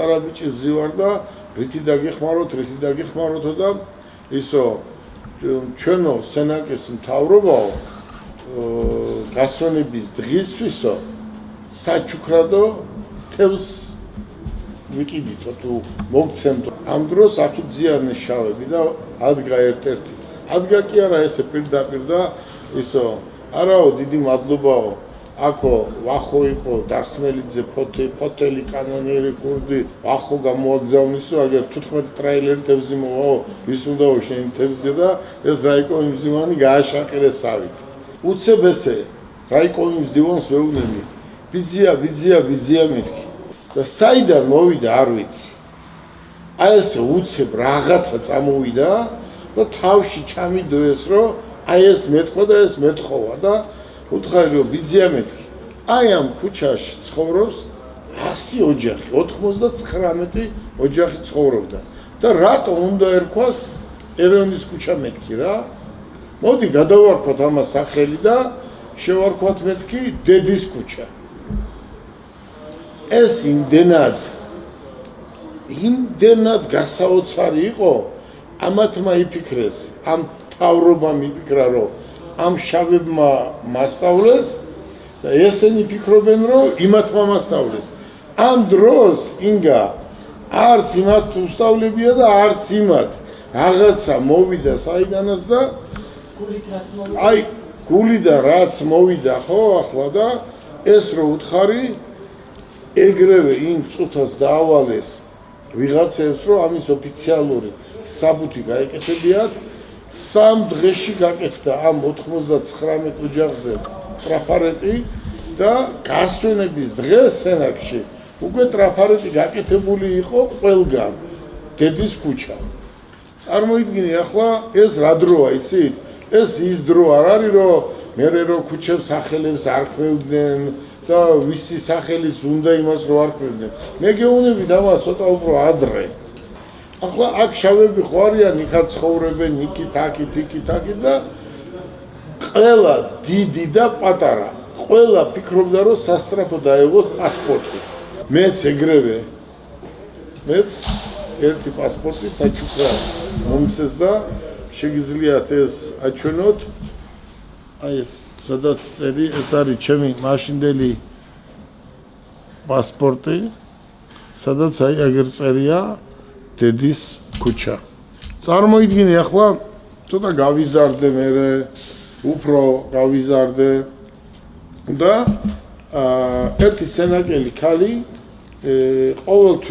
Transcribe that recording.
პატარა ბიჭი ვზივარ და რითი დაგიხმაროთო და ისო ჩვენო სენაკის მთავრობაო გასვენების დღისთვისო საჩუქრადო თევზს ვიკიდითო თუ მოგცემთო ამ დროს აქ ძიანე შავები და ადგა ერთ-ერთი ადგა კი არა ესე პირდაპირ და ისო არაო დიდი მადლობაო აქო ვახო იყო დარსმელიძე ფოტელი კანონიერი კურდი ვახო გამოაგზავნისო აგერ 15 ტრაილერი თევზი მოვაო ვის უნდაო შენი თევზი და ეს რაიკომის მდივანი გააშაყირეს სავით უცებ ესე რაიკომის მდივანს ვეუბნები ბიძია მეთქი და საიდან მოვიდა არ ვიცი აი ესე უცებ რაღაცა წამოვიდა და თავში ჩამიდო ეს რომ აი ეს მეთქვა და ეს მეთხოვა და უთხარი რომ ბიძია მეთქი აი ამ ქუჩაში ცხოვრობს 100 ოჯახი 99 ოჯახი ცხოვრობდა და რატო უნდა ერქვას ერევნის ქუჩა მეთქი რა მოდი გადავარქვათ ამას სახელი და შევარქვათ მეთქი დედის ქუჩა ეს იმდენად გასაოცარი იყო ამათმა იფიქრეს ამ თავრობამ იფიქრა რომ ამ შავებმა მასწავლეს და ესენი ფიქრობენ რომ იმათმა მასწავლეს ამ დროს ინგა არც იმათ უსწავლებია და არც იმათ რაღაცა მოვიდა საიდანაც და აი გულიდან რაც მოვიდა ხო ახლა და ეს რო უთხარი ეგრევე იმ წუთას დაავალეს ვიღაცებს რომ ამის ოფიციალური საბუთი გაეკეთებიათ 3 დღეში გაკეთდა ამ 99 ოჯახზე ტრაფარეტი და გასვენების დღეს სენაკში უკვე ტრაფარეტი გაკეთებული იყო ყველგან დედის ქუჩა წარმოიდგინე ახლა ეს რა დროა იცით ეს ის დრო არ არის რომ მერე რო ქუჩებს სახელებს არ ხვევდნენ და ვისი სახელიც უნდა იმას რო არ ხვევდნენ მე გეუბნები ამას ცოტა უფრო ადრე ახლა აქ შავები ხო არიან იქაც ცხოვრობენ იქით და ყველა დიდი და პატარა ყველა ფიქრობდა რომ სასწრაფო დაეღოთ პასპორტი მეც ეგრევე მეც ერთი პასპორტი საჩუქრა მომცეს და შეგიძლიათ ეს აჩვენოთ აი ეს სადაც წერი ეს არის ჩემი მაშინდელი პასპორტი სადაც აი აგერ წერია დედის ქუჩა წარმოიდგინე ახლა ცოტა გავიზარდე მე უფრო გავიზარდე და ერთი სენაკელი ქალი ყოველთვის